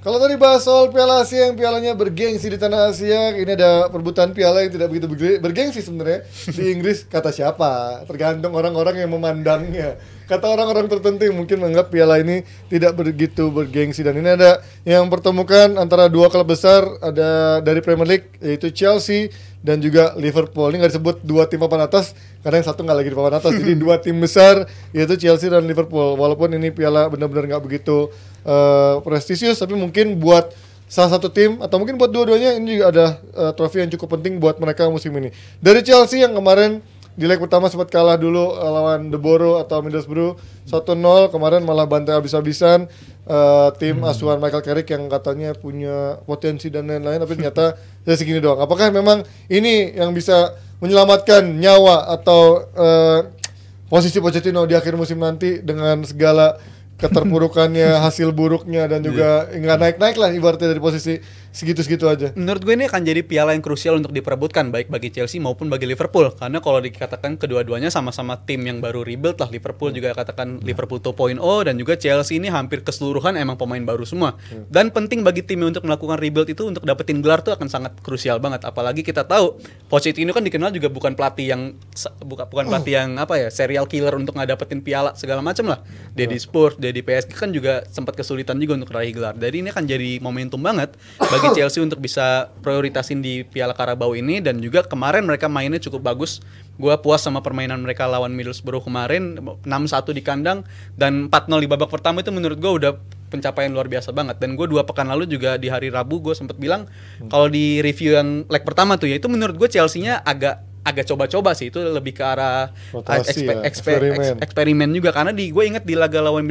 Kalau tadi bahas soal Piala Asia yang pialanya bergengsi di tanah Asia, ini ada perebutan piala yang tidak begitu bergengsi sebenarnya di Inggris. Kata siapa? Tergantung orang-orang yang memandangnya. Kata orang-orang tertentu yang mungkin menganggap piala ini tidak begitu bergengsi. Dan ini ada yang pertemukan antara dua klub besar, ada dari Premier League yaitu Chelsea dan juga Liverpool. Ini nggak disebut dua tim papan atas karena yang satu nggak lagi di papan atas. Jadi dua tim besar yaitu Chelsea dan Liverpool. Walaupun ini piala benar-benar nggak begitu prestisius, tapi mungkin buat salah satu tim atau mungkin buat dua-duanya ini juga ada trofi yang cukup penting buat mereka musim ini. Dari Chelsea yang kemarin di leg pertama sempat kalah dulu lawan The Borough atau Middlesbrough 1-0, kemarin malah bantai habis-habisan tim asuhan Michael Carrick yang katanya punya potensi dan lain-lain, tapi ternyata ya segini doang. Apakah memang ini yang bisa menyelamatkan nyawa atau posisi Pochettino di akhir musim nanti dengan segala keterpurukannya, hasil buruknya dan juga nggak naik-naik lah ibaratnya dari posisi segitu-segitu aja. Menurut gue ini akan jadi piala yang krusial untuk diperebutkan baik bagi Chelsea maupun bagi Liverpool, karena kalau dikatakan kedua-duanya sama-sama tim yang baru rebuild lah. Liverpool juga katakan Liverpool 2.0 dan juga Chelsea ini hampir keseluruhan emang pemain baru semua. Dan penting bagi timnya untuk melakukan rebuild itu untuk dapetin gelar tuh akan sangat krusial banget. Apalagi kita tahu Pochettino kan dikenal juga bukan pelatih yang bukan pelatih yang apa ya, serial killer untuk nggak dapetin piala segala macam lah. Dia di Spurs, dia di PSG kan juga sempat kesulitan juga untuk raih gelar. Jadi ini akan jadi momentum banget bagi Chelsea untuk bisa prioritasin di Piala Carabao ini. Dan juga kemarin mereka mainnya cukup bagus. Gua puas sama permainan mereka lawan Middlesbrough kemarin, 6-1 di kandang dan 4-0 di babak pertama. Itu menurut gua udah pencapaian luar biasa banget. Dan gue 2 pekan lalu juga di hari Rabu gue sempat bilang kalau di review yang leg pertama tuh ya, itu menurut gue Chelsea-nya agak coba-coba sih, itu lebih ke arah eksperimen juga, karena gue inget di laga lawan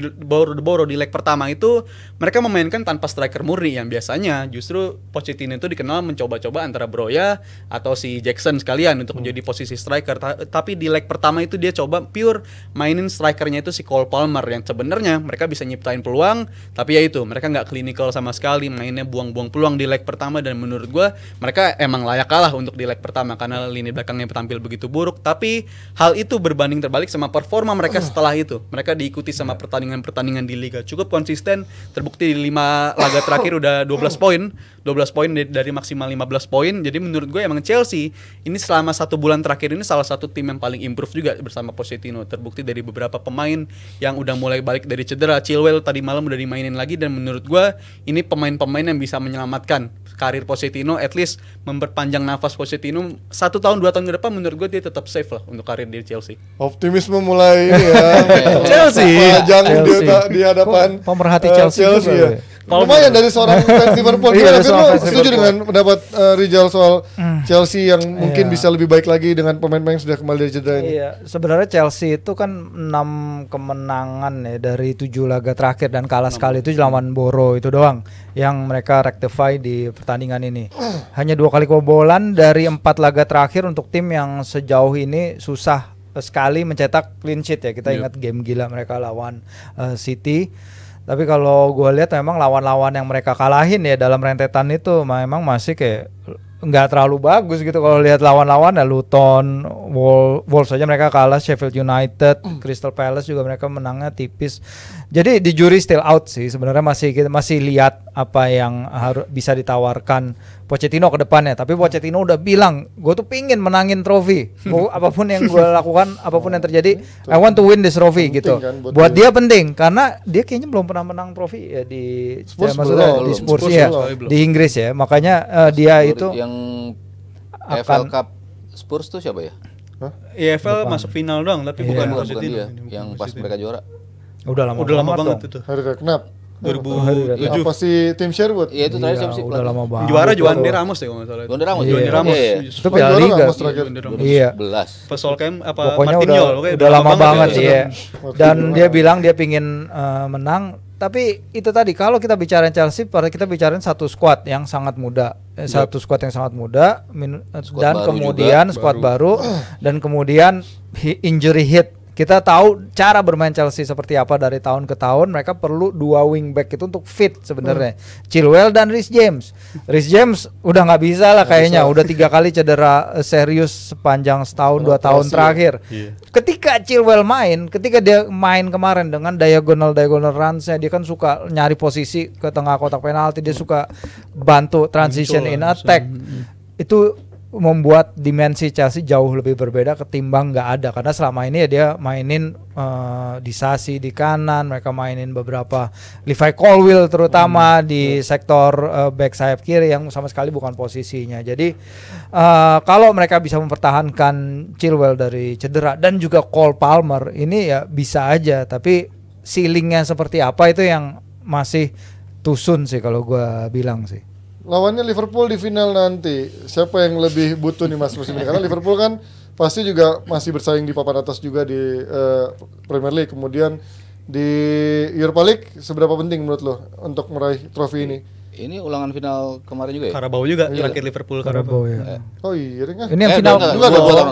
Borough di leg pertama itu mereka memainkan tanpa striker murni, yang biasanya justru Pochettino itu dikenal mencoba-coba antara Broja atau si Jackson sekalian untuk menjadi posisi striker. Tapi di leg pertama itu dia coba pure mainin strikernya itu si Cole Palmer, yang sebenarnya mereka bisa nyiptain peluang, tapi ya itu mereka nggak klinikal sama sekali, mainnya buang-buang peluang di leg pertama. Dan menurut gue mereka emang layak kalah untuk di leg pertama karena lini belakang yang tampil begitu buruk. Tapi hal itu berbanding terbalik sama performa mereka setelah itu. Mereka diikuti sama pertandingan-pertandingan di liga cukup konsisten, terbukti di 5 laga terakhir udah 12 poin dari maksimal 15 poin. Jadi menurut gue emang Chelsea ini selama 1 bulan terakhir ini salah satu tim yang paling improve juga bersama Pochettino. Terbukti dari beberapa pemain yang udah mulai balik dari cedera. Chilwell tadi malam udah dimainin lagi, dan menurut gue ini pemain-pemain yang bisa menyelamatkan karir Pochettino, at least memperpanjang nafas Pochettino 1 tahun 2 tahun ke depan. Menurut gue dia tetap safe lah untuk karir di Chelsea. Optimisme mulai ini ya. Chelsea di hadapan pemerhati Chelsea ya. Lumayan dari seorang fans Liverpool. Gimana Firman, setuju dengan pendapat Rizal soal Chelsea yang mungkin bisa lebih baik lagi dengan pemain-pemain yang sudah kembali dari cedera ini? Iya, sebenarnya Chelsea itu kan 6 kemenangan ya dari 7 laga terakhir, dan kalah sekali itu lawan Borough itu doang yang mereka rectify di pertandingan ini. Hanya 2 kali kebobolan dari 4 laga terakhir untuk tim yang sejauh ini susah sekali mencetak clean sheet ya. Kita ingat game gila mereka lawan City. Tapi kalau gue lihat memang lawan-lawan yang mereka kalahin ya dalam rentetan itu memang masih kayak nggak terlalu bagus gitu. Kalau lihat lawan-lawan ya Luton, Wolves saja mereka kalah, Sheffield United, Crystal Palace juga mereka menangnya tipis. Jadi di juri still out sih sebenarnya, masih lihat apa yang harus bisa ditawarkan Pochettino ke depannya. Tapi Pochettino udah bilang, gue tuh pingin menangin trofi. Apapun yang gue lakukan, apapun yang terjadi, I want to win this trophy gitu. Kan, buat dia penting karena dia kayaknya belum pernah menang trofi ya di Spurs, di Spurs ya, di Inggris ya. Makanya dia itu yang EFL Cup Spurs tuh siapa ya? EFL masuk final doang, tapi bukan dia yang pas mereka juara. Udah lama banget itu. Hari Redknapp 2007. Apa sih tim Sherwood? Iya itu terakhir siapa sih? Udah lama banget. Juara Juan de Ramos ya kalau enggak salah. Juan de Ramos. Itu Piala Liga. Iya. 11. Pesolkem apa pokoknya Martinho udah lama banget ya. Dan dia bilang dia pingin menang. Tapi itu tadi kalau kita bicarain Chelsea, kita bicarain satu squad yang sangat muda. Dan kemudian squad baru dan kemudian injury hit Kita tahu cara bermain Chelsea seperti apa dari tahun ke tahun. Mereka perlu 2 wingback itu untuk fit sebenarnya. Chilwell dan Reece James. Reece James udah nggak bisa lah kayaknya. Udah 3 kali cedera serius sepanjang setahun 2 tahun terakhir. Ketika Chilwell ketika dia main kemarin dengan diagonal runs-nya, dia kan suka nyari posisi ke tengah kotak penalti, dia suka bantu transition in attack. Itu membuat dimensi Chelsea jauh lebih berbeda ketimbang nggak ada, karena selama ini ya dia mainin Disasi di kanan, mereka mainin beberapa Levi Colwill terutama di sektor back sayap kiri yang sama sekali bukan posisinya. Jadi kalau mereka bisa mempertahankan Chilwell dari cedera dan juga Cole Palmer ini ya bisa aja, tapi ceilingnya seperti apa itu yang masih tusun sih kalau gua bilang sih. Lawannya Liverpool di final nanti, siapa yang lebih butuh nih Mas musim ini? Karena Liverpool kan pasti juga masih bersaing di papan atas juga di Premier League. Kemudian di Europa League, seberapa penting menurut lo untuk meraih trofi ini? Ini ulangan final kemarin juga ya? Carabao juga, terakhir Liverpool Carabao. Ya. Oh iya, enggak? Ini yang final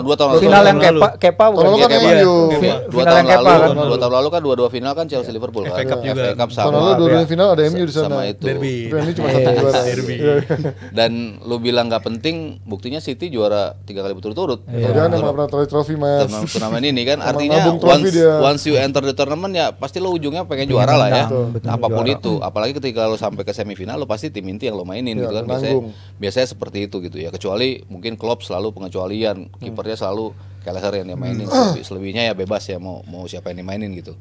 dua tahun final yang Kepa bukan? Tahun lalu kan MU. Final yang Kepa kan. 2 tahun lalu kan 2 final kan Chelsea Liverpool kan. FA Cup juga. FA Cup Tahun lalu sama. 2 final ada MU di sana. Sama itu. Derby. Ini cuma 1 juara. Derby. Dan lu bilang nggak penting, buktinya City juara 3 kali berturut-turut. Kemudian emang pernah trofi Mas. Turnamen ini kan Emang artinya nabung trofi dia. once you enter the tournament ya pasti lo ujungnya pengen juara lah ya. Betul, Apapun juara. itu, apalagi ketika lo sampai ke semifinal lo pasti tim inti yang lo mainin Ya, gitu kan. Biasanya seperti itu gitu ya. Kecuali mungkin Klopp selalu pengecualian, kipernya selalu Kelleher yang dia mainin. Selebihnya ya bebas ya mau siapa yang dimainin gitu.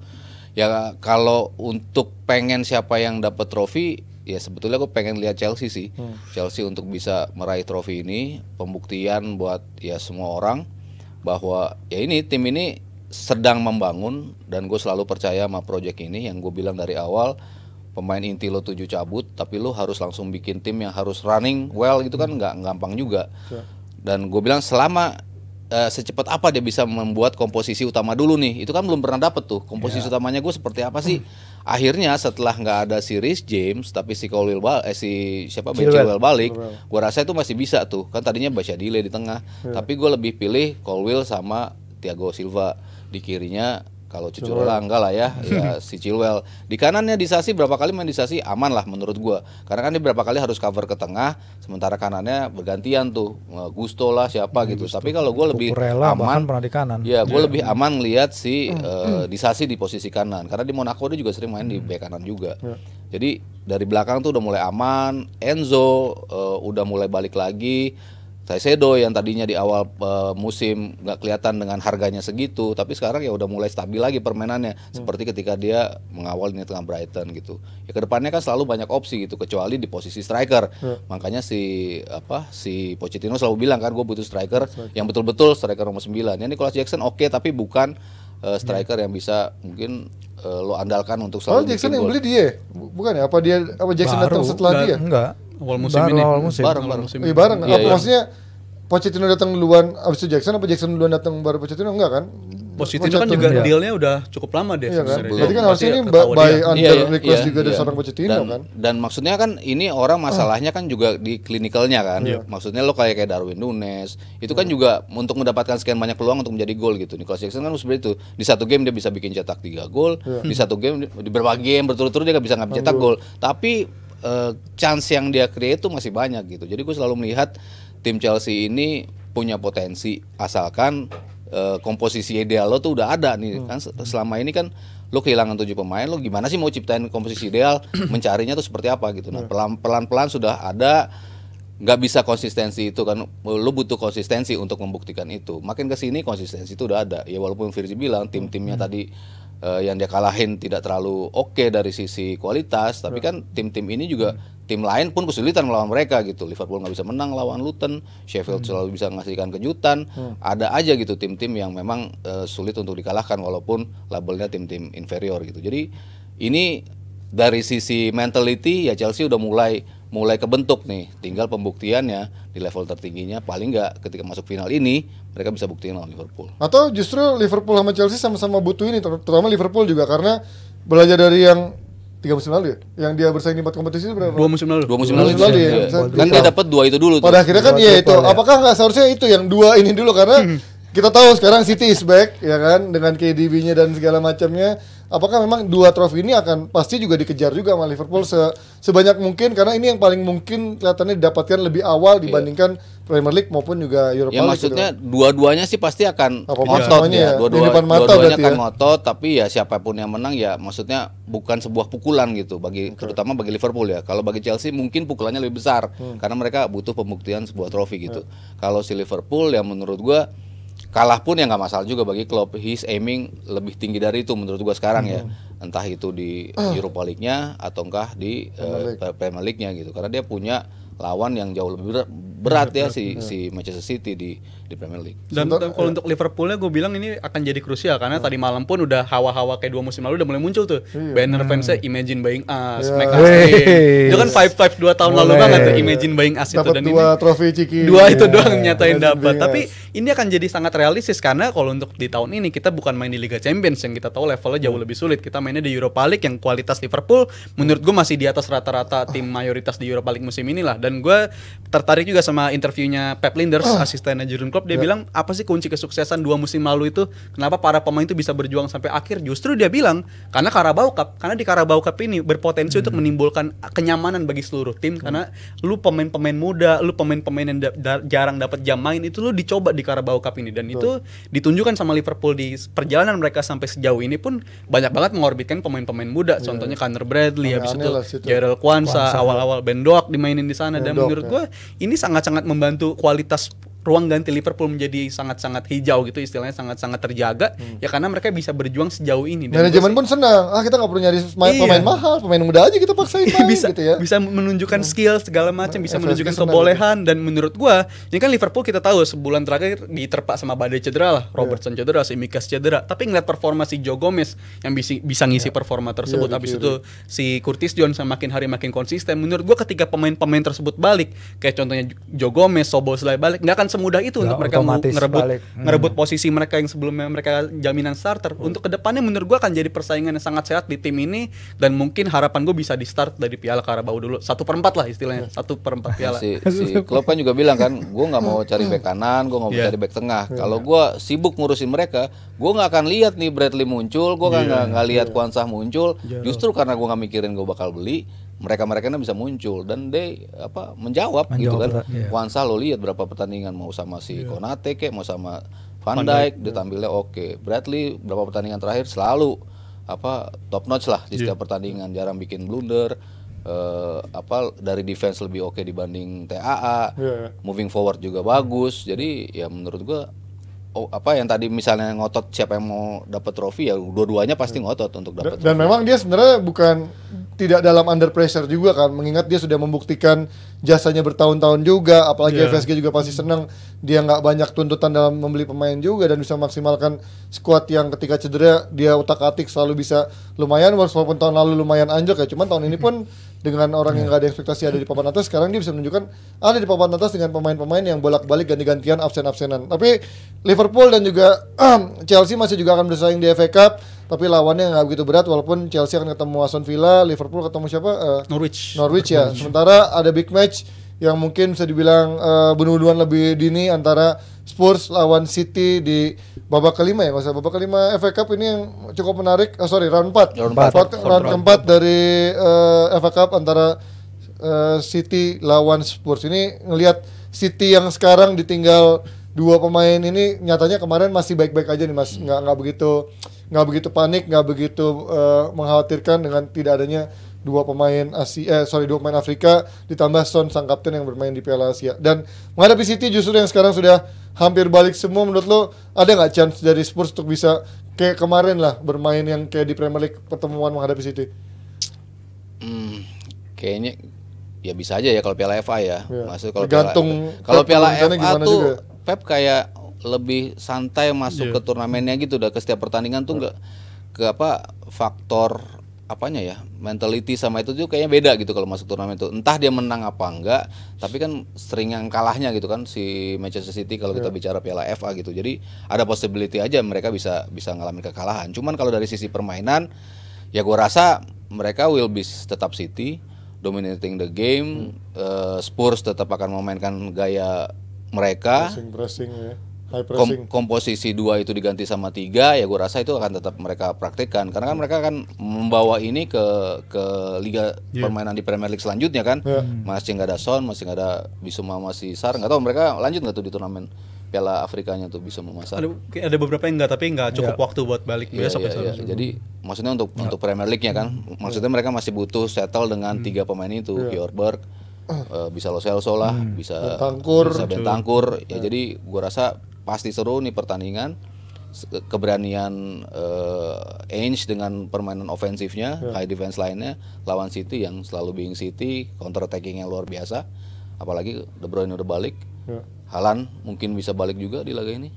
Ya kalau untuk pengen siapa yang dapat trofi, ya sebetulnya gue pengen lihat Chelsea sih. Chelsea untuk bisa meraih trofi ini pembuktian buat ya semua orang bahwa ya ini tim ini sedang membangun, dan gue selalu percaya sama project ini yang gue bilang dari awal. Pemain inti lo 7 cabut, tapi lo harus langsung bikin tim yang harus running well gitu kan nggak gampang juga. Dan gue bilang selama secepat apa dia bisa membuat komposisi utama dulu nih, itu kan belum pernah dapet tuh komposisi utamanya gue seperti apa sih. Akhirnya setelah nggak ada si Reece James tapi si Chilwell balik, gue rasa itu masih bisa tuh. Kan tadinya Bashadile di tengah, tapi gue lebih pilih Colwill sama Thiago Silva di kirinya. Kalau Cucurella enggak lah ya, ya si Chilwell. Di kanannya Disasi berapa kali main Disasi aman lah menurut gua. Karena kan dia berapa kali harus cover ke tengah, sementara kanannya bergantian tuh. Gusto lah siapa gitu. Tapi kalau gua lebih Cucurella bahkan aman pernah di kanan. ya gua lebih aman lihat si Disasi di posisi kanan. Karena di Monaco dia juga sering main di bek kanan juga. Jadi dari belakang tuh udah mulai aman. Enzo udah mulai balik lagi. Caicedo yang tadinya di awal musim nggak kelihatan dengan harganya segitu, tapi sekarang ya udah mulai stabil lagi permainannya, seperti ketika dia mengawal ini tengah Brighton gitu. Ya kedepannya kan selalu banyak opsi gitu, kecuali di posisi striker. Makanya si Pochettino selalu bilang kan, gue butuh striker yang betul-betul striker nomor 9. Ya Nicolas Jackson oke, tapi bukan striker yang bisa mungkin lo andalkan untuk selalu Jackson bikin yang gol. beli dia, bukan ya? Apa Jackson datang setelah dia? Enggak. Awal musim Baru ini. awal musim. Bareng. Iya bareng. Iya, Apa iya. maksudnya Pochettino datang duluan abis itu Jackson, apa Jackson duluan datang baru Pochettino? Enggak kan? Pochettino kan juga Iya. dealnya udah cukup lama deh Iya kan? sebenarnya. Berarti kan Berarti harusnya ini ketahuan by dia. under request juga dari seorang Pochettino dan, kan? Dan maksudnya kan ini orang masalahnya kan juga di klinikalnya kan. Maksudnya lo kayak Darwin Nunes itu kan juga untuk mendapatkan sekian banyak peluang untuk menjadi gol gitu. Nicolas Jackson kan seperti itu. Di satu game dia bisa bikin cetak 3 gol, di satu game di beberapa game berturut-turut dia nggak bisa cetak gol. Tapi chance yang dia create itu masih banyak gitu. Jadi gue selalu melihat tim Chelsea ini punya potensi asalkan komposisi ideal lo tuh udah ada nih kan. Selama ini kan lo kehilangan 7 pemain, lo gimana sih mau ciptain komposisi ideal, mencarinya tuh seperti apa gitu. Nah pelan-pelan sudah ada, nggak bisa konsistensi itu kan, lo butuh konsistensi untuk membuktikan itu. Makin kesini konsistensi itu udah ada ya, walaupun Virzi bilang tim-timnya tadi yang dia kalahin tidak terlalu oke dari sisi kualitas, tapi kan tim-tim ini juga tim lain pun kesulitan melawan mereka gitu. Liverpool nggak bisa menang lawan Luton, Sheffield selalu bisa ngasihkan kejutan. Ada aja gitu tim-tim yang memang sulit untuk dikalahkan walaupun labelnya tim-tim inferior gitu. Jadi ini dari sisi mentality ya Chelsea udah mulai kebentuk nih. Tinggal pembuktiannya di level tertingginya, paling nggak ketika masuk final ini mereka bisa buktiin lawan Liverpool. Atau justru Liverpool sama Chelsea sama-sama butuh ini, terutama Liverpool juga karena belajar dari yang 3 musim lalu ya, yang dia bersaing di 4 kompetisi berapa? 2 musim lalu. 2 musim Dua lalu musim lalu itu ya. kan dia dapat 2 itu dulu tuh. Pada akhirnya kan Dua ya itu, triple ya. apakah nggak seharusnya itu yang 2 ini dulu, karena kita tahu sekarang City is back ya kan dengan KDB-nya dan segala macamnya. Apakah memang 2 trofi ini akan pasti juga dikejar juga sama Liverpool sebanyak mungkin karena ini yang paling mungkin kelihatannya didapatkan lebih awal dibandingkan Premier League maupun juga Europa Ya League. maksudnya dua-duanya sih pasti akan Apapun ngotot semuanya ya. ya. Di depan mata Dua-duanya berarti akan ya. ngotot, tapi ya siapapun yang menang ya maksudnya bukan sebuah pukulan gitu terutama bagi Liverpool ya. Kalau bagi Chelsea mungkin pukulannya lebih besar karena mereka butuh pembuktian sebuah trofi gitu. Kalau si Liverpool ya menurut gua kalah pun ya nggak masalah juga bagi Klopp. He's aiming lebih tinggi dari itu menurut gua sekarang ya. Entah itu di Europa League-nya atau enggak di Premier League-nya gitu. Karena dia punya lawan yang jauh lebih berat ya si Manchester City di Premier League. Dan kalau untuk Liverpoolnya gue bilang ini akan jadi krusial karena tadi malam pun udah hawa-hawa kayak 2 musim lalu udah mulai muncul tuh. Banner fansnya Imagine Buying Us, Make Us Win. Itu kan 5-5 2 tahun lalu banget tuh Imagine Buying Us itu dan 2 trofi Ciki. 2 itu doang nyatain dapat. Tapi ini akan jadi sangat realistis karena kalau untuk di tahun ini kita bukan main di Liga Champions yang kita tahu levelnya jauh lebih sulit. Kita mainnya di Europa League yang kualitas Liverpool menurut gue masih di atas rata-rata tim mayoritas di Europa League musim inilah. Dan gue tertarik juga sama interviewnya Pep Linders, asistennya Jurgen Klopp. Dia bilang apa sih kunci kesuksesan 2 musim lalu itu? Kenapa para pemain itu bisa berjuang sampai akhir? Justru dia bilang karena Carabao Cup. Karena di Carabao Cup ini berpotensi untuk menimbulkan kenyamanan bagi seluruh tim karena lu pemain-pemain muda, lu pemain-pemain yang jarang dapat jam main itu lu dicoba di Carabao Cup ini dan itu ditunjukkan sama Liverpool di perjalanan mereka sampai sejauh ini pun banyak banget mengorbitkan pemain-pemain muda. Contohnya Connor Bradley, habis itu Jarrell Kwanza, awal-awal Ben Doak dimainin di sana dan menurut gue ini sangat-sangat membantu kualitas ruang ganti Liverpool menjadi sangat-sangat hijau gitu istilahnya sangat-sangat terjaga ya karena mereka bisa berjuang sejauh ini. Dan manajemen pun senang. Kita nggak perlu nyari pemain mahal, pemain muda aja kita paksain main bisa gitu ya. Bisa menunjukkan skill segala macam, bisa FSG menunjukkan senang kebolehan dan menurut gua ini kan Liverpool kita tahu sebulan terakhir diterpa sama badai cedera lah, Robertson cedera, Tsimikas cedera. Tapi ngeliat performa si Joe Gomez yang bisa ngisi performa tersebut, habis itu si Curtis Jones yang makin hari makin konsisten. Menurut gua ketika pemain-pemain tersebut balik, kayak contohnya Joe Gomez, Szoboszlai balik, nggak akan semudah itu untuk mereka ngerebut posisi mereka yang sebelumnya mereka jaminan starter. Untuk kedepannya menurut gua akan jadi persaingan yang sangat sehat di tim ini dan mungkin harapan gue bisa di start dari Piala Carabao dulu 1/4 lah istilahnya 1/4 piala. Si Klopp kan juga bilang kan, gue nggak mau cari bek kanan, gue nggak mau cari bek tengah. Kalau gue sibuk ngurusin mereka, gue nggak akan lihat nih Bradley muncul, gue nggak lihat Kwanzaa muncul. Justru karena gue nggak mikirin gue bakal beli, mereka bisa muncul dan menjawab gitu kan. Kwanzaa lo lihat berapa pertandingan mau sama si Konate kek, mau sama Van Dijk ditampilnya oke. Bradley berapa pertandingan terakhir selalu top notch lah di setiap pertandingan, jarang bikin blunder. Dari defense lebih oke dibanding TAA. Moving forward juga bagus. Jadi ya menurut gua yang tadi misalnya ngotot siapa yang mau dapat trofi ya dua-duanya pasti ngotot untuk dapat. Dan memang dia sebenarnya bukan tidak dalam under pressure juga kan, mengingat dia sudah membuktikan jasanya bertahun-tahun juga, apalagi FSG juga pasti senang dia nggak banyak tuntutan dalam membeli pemain juga dan bisa maksimalkan squad yang ketika cedera dia utak-atik selalu bisa lumayan, walaupun tahun lalu lumayan anjlok ya, cuman tahun ini pun dengan orang yang nggak ada ekspektasi ada di papan atas, sekarang dia bisa menunjukkan ada di papan atas dengan pemain-pemain yang bolak-balik ganti-gantian absen-absenan. Tapi Liverpool dan juga Chelsea masih juga akan bersaing di FA Cup, tapi lawannya nggak begitu berat, walaupun Chelsea akan ketemu Aston Villa, Liverpool ketemu siapa? Norwich ya. Sementara ada big match yang mungkin bisa dibilang bunuh-bunuhan lebih dini antara Spurs lawan City di babak kelima ya, babak kelima FA Cup ini yang cukup menarik. Round 4 keempat dari FA Cup antara City lawan Spurs. Ini ngelihat City yang sekarang ditinggal 2 pemain ini nyatanya kemarin masih baik-baik aja nih Mas, nggak begitu panik, nggak begitu mengkhawatirkan dengan tidak adanya 2 pemain Afrika ditambah Son sang kapten yang bermain di Piala Asia. Dan menghadapi City justru yang sekarang sudah hampir balik semua, menurut lo ada nggak chance dari Spurs untuk bisa kayak kemarin lah bermain yang kayak di Premier League pertemuan menghadapi City? Kayaknya ya bisa aja ya kalau Piala FA ya. Maksud kalau Piala FA tuh juga. Pep kayak lebih santai masuk ke turnamennya gitu, udah ke setiap pertandingan tuh nggak ke faktor apanya ya, mentality sama itu juga kayaknya beda gitu kalau masuk turnamen itu. Entah dia menang apa enggak, tapi kan sering yang kalahnya gitu kan si Manchester City kalau kita bicara Piala FA gitu. Jadi ada possibility aja mereka bisa ngalamin kekalahan. Cuman kalau dari sisi permainan ya gua rasa mereka will be tetap City dominating the game. Spurs tetap akan memainkan gaya mereka. Pressing ya. High pressing. komposisi 2 itu diganti sama 3, ya gue rasa itu akan tetap mereka praktikkan karena kan mereka akan membawa ini ke liga permainan di Premier League selanjutnya kan. Masih nggak ada Son, masih nggak ada Bissouma, masih Sarr, nggak tahu mereka lanjut nggak tuh di turnamen Piala Afrikanya tuh bisa memasak. Ada beberapa yang enggak, tapi enggak cukup waktu buat balik besok ya. Jadi maksudnya untuk Premier League-nya kan, maksudnya mereka masih butuh settle dengan 3 pemain itu, Bjorberg, bisa Lo Celso lah, bisa Bentancur. Ya jadi gua rasa pasti seru nih pertandingan. Keberanian Ainge dengan permainan ofensifnya, high defense line-nya lawan City yang selalu being City, counter attacking-nya luar biasa. Apalagi De Bruyne udah balik. Haaland mungkin bisa balik juga di laga ini.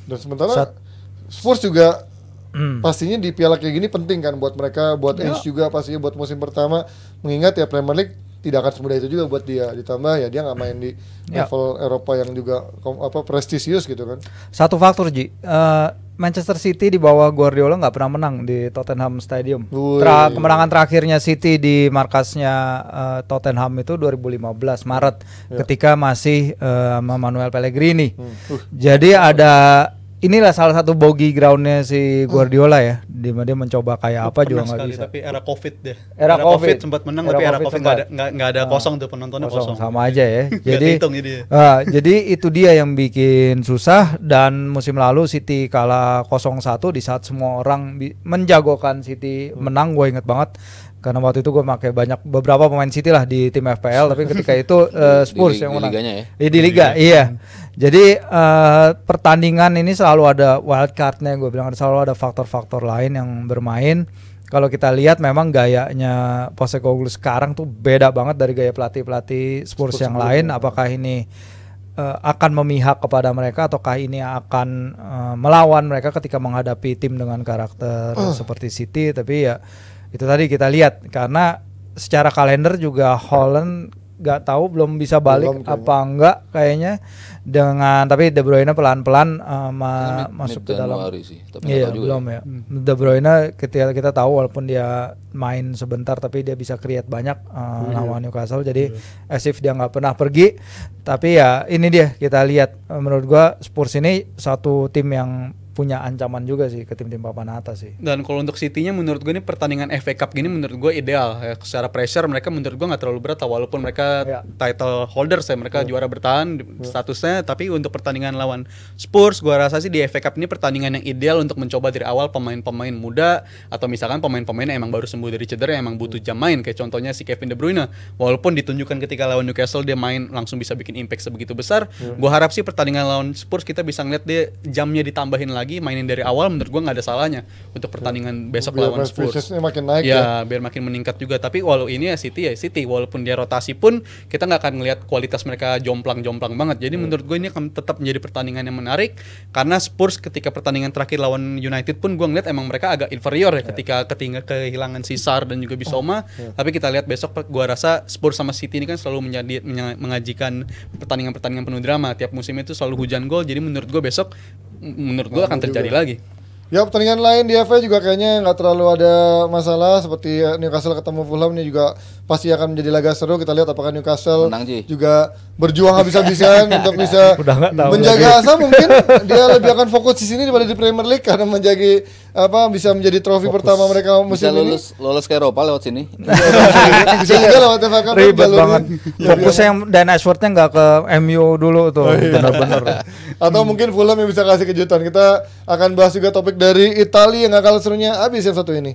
Dan sementara Spurs juga pastinya di piala kayak gini penting kan buat mereka, buat Ainge juga pastinya buat musim pertama, mengingat ya Premier League tidak akan semudah itu juga buat dia, ditambah ya dia nggak main di level Eropa yang juga prestisius gitu kan. Satu faktor Ji, Manchester City di bawah Guardiola nggak pernah menang di Tottenham Stadium. Kemenangan terakhirnya City di markasnya Tottenham itu 2015 Maret ketika masih Manuel Pellegrini. Jadi inilah salah satu bogey groundnya si Guardiola ya, di mana dia mencoba kayak apa juga nggak bisa. Tapi era COVID deh. Era COVID sempat menang, tapi era COVID nggak ada kosong tuh, penontonnya kosong. Sama aja ya. Jadi jadi itu dia yang bikin susah. Dan musim lalu City kalah 0-1 di saat semua orang menjagokan City menang. Gue inget banget karena waktu itu gue pakai beberapa pemain City lah di tim FPL, tapi ketika itu Spurs yang menang. Di Liga, iya. Jadi pertandingan ini selalu ada wild card-nya, gue bilang selalu ada faktor-faktor lain yang bermain. Kalau kita lihat memang gayanya Postecoglou sekarang tuh beda banget dari gaya pelatih-pelatih Spurs yang lain. Apakah ini akan memihak kepada mereka ataukah ini akan melawan mereka ketika menghadapi tim dengan karakter seperti City? Tapi ya itu tadi kita lihat, karena secara kalender juga Holland nggak tahu belum bisa balik apa enggak kayaknya, tapi De Bruyne pelan-pelan masuk ke dalam. Iya belum ya. De Bruyne kita tahu walaupun dia main sebentar tapi dia bisa create banyak lawan Newcastle, jadi as if dia nggak pernah pergi. Tapi ya ini dia, kita lihat menurut gua Spurs ini satu tim yang punya ancaman juga sih ke tim-tim papan atas sih. Dan kalau untuk City-nya menurut gue ini pertandingan FA Cup gini menurut gue ideal ya. Secara pressure mereka menurut gue nggak terlalu berat walaupun mereka title holders ya, mereka juara bertahan statusnya. Tapi untuk pertandingan lawan Spurs gue rasa sih di FA Cup ini pertandingan yang ideal untuk mencoba dari awal pemain-pemain muda, atau misalkan pemain-pemain yang emang baru sembuh dari cedera yang emang butuh jam main, kayak contohnya si Kevin De Bruyne. Walaupun ditunjukkan ketika lawan Newcastle dia main langsung bisa bikin impact sebegitu besar, gue harap sih pertandingan lawan Spurs kita bisa ngeliat dia jamnya ditambahin lagi, mainin dari awal. Menurut gue nggak ada salahnya untuk pertandingan besok biar lawan Spurs. Makin naik biar makin meningkat juga. Tapi walau ini ya City, walaupun dia rotasi pun kita nggak akan ngelihat kualitas mereka jomplang banget. Jadi menurut gue ini akan tetap menjadi pertandingan yang menarik, karena Spurs ketika pertandingan terakhir lawan United pun gue ngeliat emang mereka agak inferior ya ketika kehilangan si Sarr dan juga Bissouma. Tapi kita lihat besok, gue rasa Spurs sama City ini kan selalu mengajikan pertandingan-pertandingan penuh drama. Tiap musim itu selalu hujan gol. Jadi menurut gue besok akan terjadi lagi. Ya, pertandingan lain di FA juga kayaknya nggak terlalu ada masalah, seperti Newcastle ketemu Fulham ini juga pasti akan menjadi laga seru. Kita lihat apakah Newcastle juga berjuang habis-habisan untuk bisa menjaga asa. Mungkin dia lebih akan fokus di sini daripada di Premier League karena bisa menjadi trofi pertama mereka musim ini. Lolos ke Eropa lewat sini. Bisa juga lewat FA Cup. Ribet banget. Fokusnya yang Dan Ashworth-nya nggak ke MU dulu tuh, benar-benar. Atau mungkin Fulham yang bisa kasih kejutan. Kita akan bahas juga topik dari Italia yang gak kalah serunya abis yang satu ini.